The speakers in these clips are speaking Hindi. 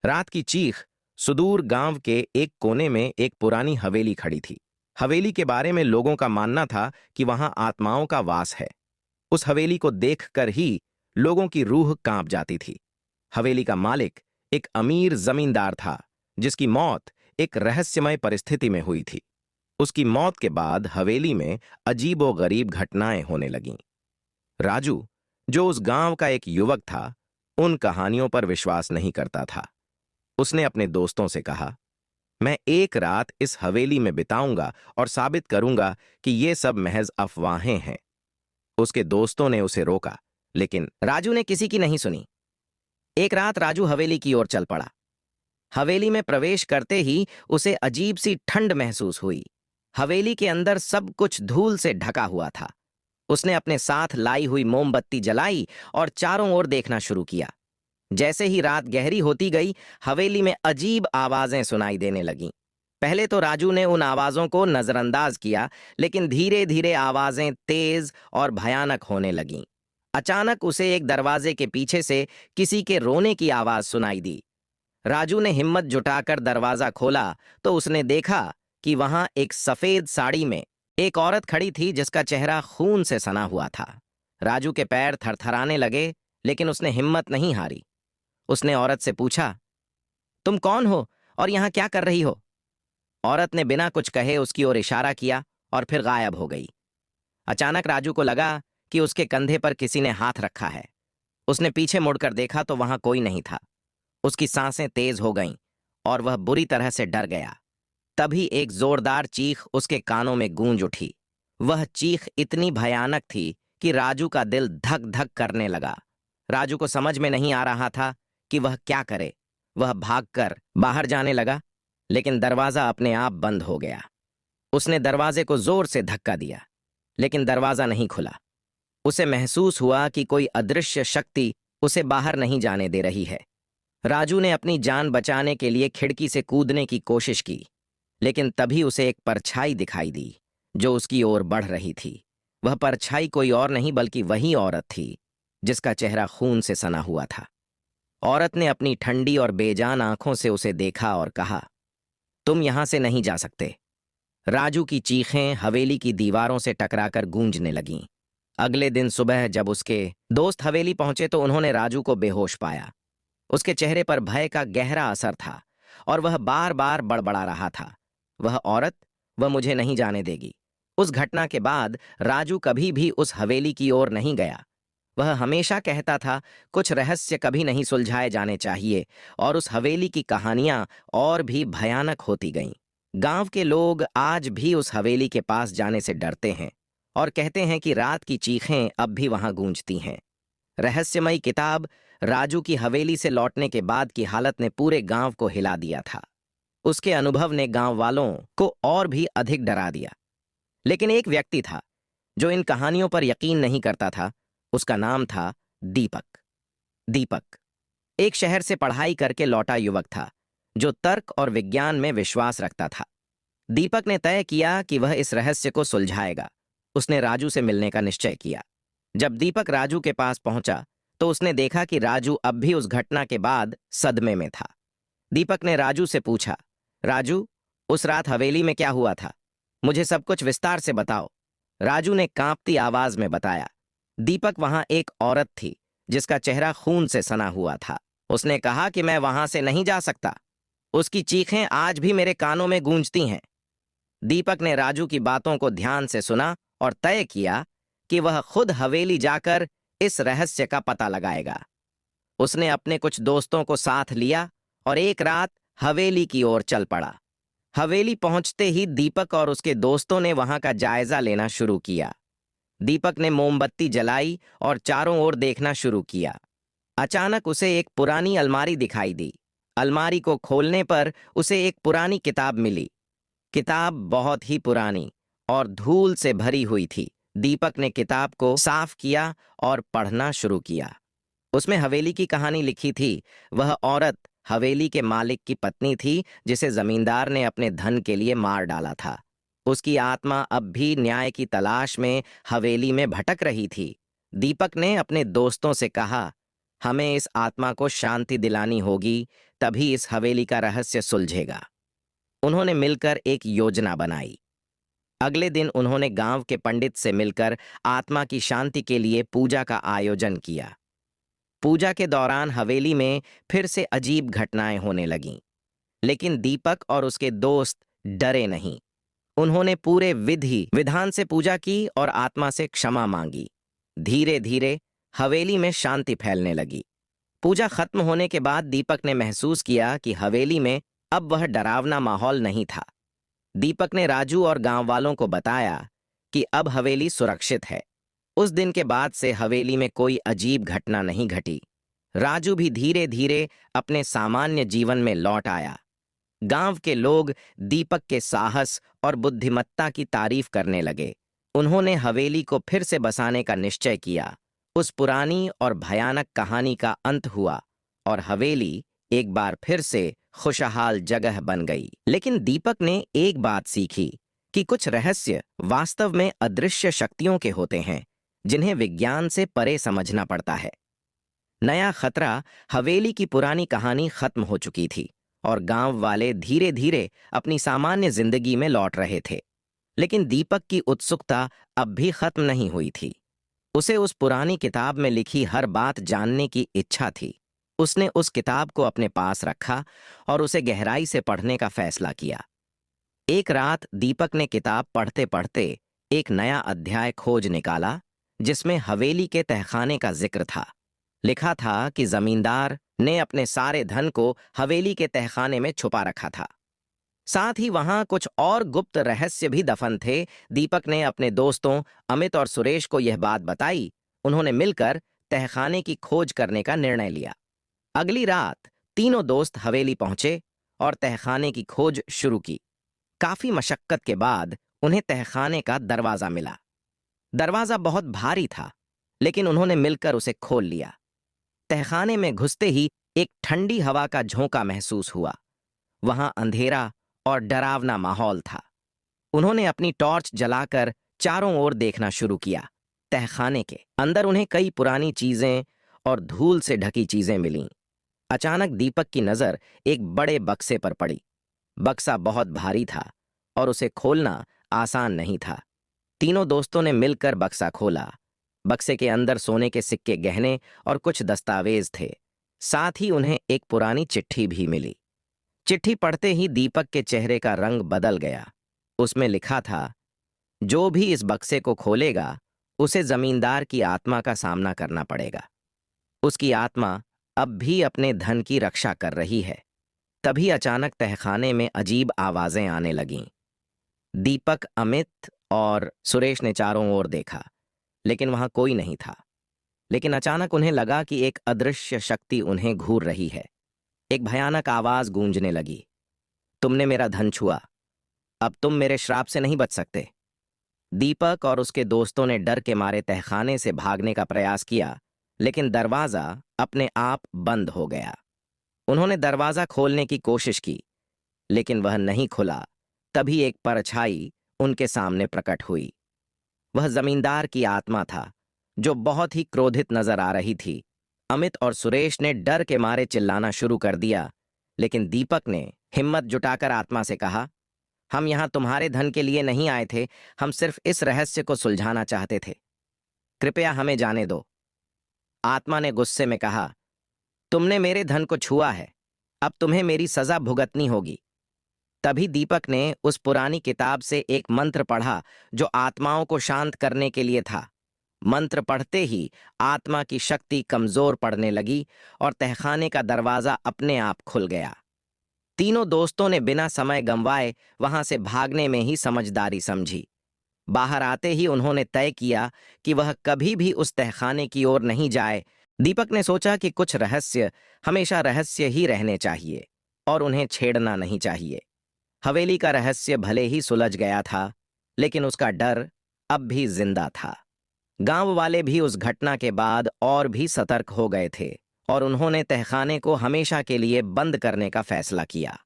रात की चीख। सुदूर गांव के एक कोने में एक पुरानी हवेली खड़ी थी। हवेली के बारे में लोगों का मानना था कि वहां आत्माओं का वास है। उस हवेली को देखकर ही लोगों की रूह कांप जाती थी। हवेली का मालिक एक अमीर जमींदार था, जिसकी मौत एक रहस्यमय परिस्थिति में हुई थी। उसकी मौत के बाद हवेली में अजीबोगरीब घटनाएं होने लगीं। राजू, जो उस गांव का एक युवक था, उन कहानियों पर विश्वास नहीं करता था। उसने अपने दोस्तों से कहा, मैं एक रात इस हवेली में बिताऊंगा और साबित करूंगा कि ये सब महज अफवाहें हैं। उसके दोस्तों ने उसे रोका, लेकिन राजू ने किसी की नहीं सुनी। एक रात राजू हवेली की ओर चल पड़ा। हवेली में प्रवेश करते ही उसे अजीब सी ठंड महसूस हुई। हवेली के अंदर सब कुछ धूल से ढका हुआ था। उसने अपने साथ लाई हुई मोमबत्ती जलाई और चारों ओर देखना शुरू किया। जैसे ही रात गहरी होती गई, हवेली में अजीब आवाजें सुनाई देने लगीं। पहले तो राजू ने उन आवाजों को नजरअंदाज किया, लेकिन धीरे धीरे आवाजें तेज और भयानक होने लगीं। अचानक उसे एक दरवाजे के पीछे से किसी के रोने की आवाज सुनाई दी। राजू ने हिम्मत जुटाकर दरवाजा खोला तो उसने देखा कि वहां एक सफेद साड़ी में एक औरत खड़ी थी, जिसका चेहरा खून से सना हुआ था। राजू के पैर थरथराने लगे, लेकिन उसने हिम्मत नहीं हारी। उसने औरत से पूछा, तुम कौन हो और यहां क्या कर रही हो? औरत ने बिना कुछ कहे उसकी ओर इशारा किया और फिर गायब हो गई। अचानक राजू को लगा कि उसके कंधे पर किसी ने हाथ रखा है। उसने पीछे मुड़कर देखा तो वहां कोई नहीं था। उसकी सांसें तेज हो गईं और वह बुरी तरह से डर गया। तभी एक जोरदार चीख उसके कानों में गूंज उठी। वह चीख इतनी भयानक थी कि राजू का दिल धक धक करने लगा। राजू को समझ में नहीं आ रहा था कि वह क्या करे। वह भागकर बाहर जाने लगा, लेकिन दरवाजा अपने आप बंद हो गया। उसने दरवाजे को जोर से धक्का दिया, लेकिन दरवाजा नहीं खुला। उसे महसूस हुआ कि कोई अदृश्य शक्ति उसे बाहर नहीं जाने दे रही है। राजू ने अपनी जान बचाने के लिए खिड़की से कूदने की कोशिश की, लेकिन तभी उसे एक परछाई दिखाई दी जो उसकी ओर बढ़ रही थी। वह परछाई कोई और नहीं बल्कि वही औरत थी, जिसका चेहरा खून से सना हुआ था। औरत ने अपनी ठंडी और बेजान आंखों से उसे देखा और कहा, तुम यहां से नहीं जा सकते। राजू की चीखें हवेली की दीवारों से टकराकर गूंजने लगीं। अगले दिन सुबह जब उसके दोस्त हवेली पहुंचे तो उन्होंने राजू को बेहोश पाया। उसके चेहरे पर भय का गहरा असर था और वह बार बार बड़बड़ा रहा था, वह औरत, वह मुझे नहीं जाने देगी। उस घटना के बाद राजू कभी भी उस हवेली की ओर नहीं गया। वह हमेशा कहता था, कुछ रहस्य कभी नहीं सुलझाए जाने चाहिए, और उस हवेली की कहानियां और भी भयानक होती गईं। गांव के लोग आज भी उस हवेली के पास जाने से डरते हैं और कहते हैं कि रात की चीखें अब भी वहां गूंजती हैं। रहस्यमयी किताब राजू की हवेली से लौटने के बाद की हालत ने पूरे गांव को हिला दिया था। उसके अनुभव ने गांव वालों को और भी अधिक डरा दिया। लेकिन एक व्यक्ति था जो इन कहानियों पर यकीन नहीं करता था। उसका नाम था दीपक। दीपक एक शहर से पढ़ाई करके लौटा युवक था, जो तर्क और विज्ञान में विश्वास रखता था। दीपक ने तय किया कि वह इस रहस्य को सुलझाएगा। उसने राजू से मिलने का निश्चय किया। जब दीपक राजू के पास पहुंचा तो उसने देखा कि राजू अब भी उस घटना के बाद सदमे में था। दीपक ने राजू से पूछा, राजू, उस रात हवेली में क्या हुआ था? मुझे सब कुछ विस्तार से बताओ। राजू ने कांपती आवाज में बताया। दीपक, वहां एक औरत थी जिसका चेहरा खून से सना हुआ था। उसने कहा कि मैं वहां से नहीं जा सकता। उसकी चीखें आज भी मेरे कानों में गूंजती हैं। दीपक ने राजू की बातों को ध्यान से सुना और तय किया कि वह खुद हवेली जाकर इस रहस्य का पता लगाएगा। उसने अपने कुछ दोस्तों को साथ लिया और एक रात हवेली की ओर चल पड़ा। हवेली पहुंचते ही दीपक और उसके दोस्तों ने वहां का जायजा लेना शुरू किया। दीपक ने मोमबत्ती जलाई और चारों ओर देखना शुरू किया। अचानक उसे एक पुरानी अलमारी दिखाई दी। अलमारी को खोलने पर उसे एक पुरानी किताब मिली। किताब बहुत ही पुरानी और धूल से भरी हुई थी। दीपक ने किताब को साफ किया और पढ़ना शुरू किया। उसमें हवेली की कहानी लिखी थी। वह औरत हवेली के मालिक की पत्नी थी, जिसे जमींदार ने अपने धन के लिए मार डाला था। उसकी आत्मा अब भी न्याय की तलाश में हवेली में भटक रही थी। दीपक ने अपने दोस्तों से कहा, हमें इस आत्मा को शांति दिलानी होगी, तभी इस हवेली का रहस्य सुलझेगा। उन्होंने मिलकर एक योजना बनाई। अगले दिन उन्होंने गांव के पंडित से मिलकर आत्मा की शांति के लिए पूजा का आयोजन किया। पूजा के दौरान हवेली में फिर से अजीब घटनाएं होने लगीं, लेकिन दीपक और उसके दोस्त डरे नहीं। उन्होंने पूरे विधि विधान से पूजा की और आत्मा से क्षमा मांगी। धीरे धीरे हवेली में शांति फैलने लगी। पूजा खत्म होने के बाद दीपक ने महसूस किया कि हवेली में अब वह डरावना माहौल नहीं था। दीपक ने राजू और गांव वालों को बताया कि अब हवेली सुरक्षित है। उस दिन के बाद से हवेली में कोई अजीब घटना नहीं घटी। राजू भी धीरे धीरे अपने सामान्य जीवन में लौट आया। गांव के लोग दीपक के साहस और बुद्धिमत्ता की तारीफ करने लगे। उन्होंने हवेली को फिर से बसाने का निश्चय किया। उस पुरानी और भयानक कहानी का अंत हुआ और हवेली एक बार फिर से खुशहाल जगह बन गई। लेकिन दीपक ने एक बात सीखी कि कुछ रहस्य वास्तव में अदृश्य शक्तियों के होते हैं, जिन्हें विज्ञान से परे समझना पड़ता है। नया खतरा हवेली की पुरानी कहानी खत्म हो चुकी थी और गांव वाले धीरे धीरे अपनी सामान्य जिंदगी में लौट रहे थे। लेकिन दीपक की उत्सुकता अब भी खत्म नहीं हुई थी। उसे उस पुरानी किताब में लिखी हर बात जानने की इच्छा थी। उसने उस किताब को अपने पास रखा और उसे गहराई से पढ़ने का फैसला किया। एक रात दीपक ने किताब पढ़ते पढ़ते एक नया अध्याय खोज निकाला, जिसमें हवेली के तहखाने का जिक्र था। लिखा था कि जमींदार ने अपने सारे धन को हवेली के तहखाने में छुपा रखा था। साथ ही वहां कुछ और गुप्त रहस्य भी दफन थे। दीपक ने अपने दोस्तों अमित और सुरेश को यह बात बताई। उन्होंने मिलकर तहखाने की खोज करने का निर्णय लिया। अगली रात तीनों दोस्त हवेली पहुंचे और तहखाने की खोज शुरू की। काफी मशक्कत के बाद उन्हें तहखाने का दरवाजा मिला। दरवाजा बहुत भारी था, लेकिन उन्होंने मिलकर उसे खोल लिया। तहखाने में घुसते ही एक ठंडी हवा का झोंका महसूस हुआ। वहां अंधेरा और डरावना माहौल था। उन्होंने अपनी टॉर्च जलाकर चारों ओर देखना शुरू किया। तहखाने के अंदर उन्हें कई पुरानी चीजें और धूल से ढकी चीजें मिलीं। अचानक दीपक की नजर एक बड़े बक्से पर पड़ी। बक्सा बहुत भारी था और उसे खोलना आसान नहीं था। तीनों दोस्तों ने मिलकर बक्सा खोला। बक्से के अंदर सोने के सिक्के, गहने और कुछ दस्तावेज थे। साथ ही उन्हें एक पुरानी चिट्ठी भी मिली। चिट्ठी पढ़ते ही दीपक के चेहरे का रंग बदल गया। उसमें लिखा था, जो भी इस बक्से को खोलेगा उसे जमींदार की आत्मा का सामना करना पड़ेगा। उसकी आत्मा अब भी अपने धन की रक्षा कर रही है। तभी अचानक तहखाने में अजीब आवाजें आने लगीं। दीपक, अमित और सुरेश ने चारों ओर देखा, लेकिन वहां कोई नहीं था। लेकिन अचानक उन्हें लगा कि एक अदृश्य शक्ति उन्हें घूर रही है। एक भयानक आवाज गूंजने लगी, तुमने मेरा धन छुआ, अब तुम मेरे श्राप से नहीं बच सकते। दीपक और उसके दोस्तों ने डर के मारे तहखाने से भागने का प्रयास किया, लेकिन दरवाजा अपने आप बंद हो गया। उन्होंने दरवाजा खोलने की कोशिश की, लेकिन वह नहीं खुला। तभी एक परछाई उनके सामने प्रकट हुई। वह जमींदार की आत्मा था, जो बहुत ही क्रोधित नजर आ रही थी। अमित और सुरेश ने डर के मारे चिल्लाना शुरू कर दिया, लेकिन दीपक ने हिम्मत जुटाकर आत्मा से कहा, हम यहां तुम्हारे धन के लिए नहीं आए थे, हम सिर्फ इस रहस्य को सुलझाना चाहते थे। कृपया हमें जाने दो। आत्मा ने गुस्से में कहा, तुमने मेरे धन को छुआ है, अब तुम्हें मेरी सजा भुगतनी होगी। तभी दीपक ने उस पुरानी किताब से एक मंत्र पढ़ा, जो आत्माओं को शांत करने के लिए था। मंत्र पढ़ते ही आत्मा की शक्ति कमजोर पड़ने लगी और तहखाने का दरवाजा अपने आप खुल गया। तीनों दोस्तों ने बिना समय गंवाए वहां से भागने में ही समझदारी समझी। बाहर आते ही उन्होंने तय किया कि वह कभी भी उस तहखाने की ओर नहीं जाए। दीपक ने सोचा कि कुछ रहस्य हमेशा रहस्य ही रहने चाहिए और उन्हें छेड़ना नहीं चाहिए। हवेली का रहस्य भले ही सुलझ गया था, लेकिन उसका डर अब भी जिंदा था। गांव वाले भी उस घटना के बाद और भी सतर्क हो गए थे और उन्होंने तहखाने को हमेशा के लिए बंद करने का फैसला किया।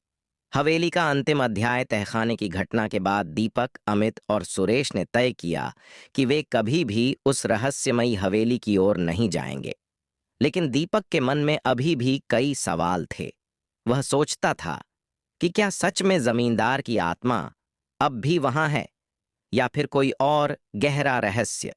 हवेली का अंतिम अध्याय तहखाने की घटना के बाद दीपक, अमित और सुरेश ने तय किया कि वे कभी भी उस रहस्यमयी हवेली की ओर नहीं जाएंगे। लेकिन दीपक के मन में अभी भी कई सवाल थे। वह सोचता था कि क्या सच में जमींदार की आत्मा अब भी वहां है या फिर कोई और गहरा रहस्य।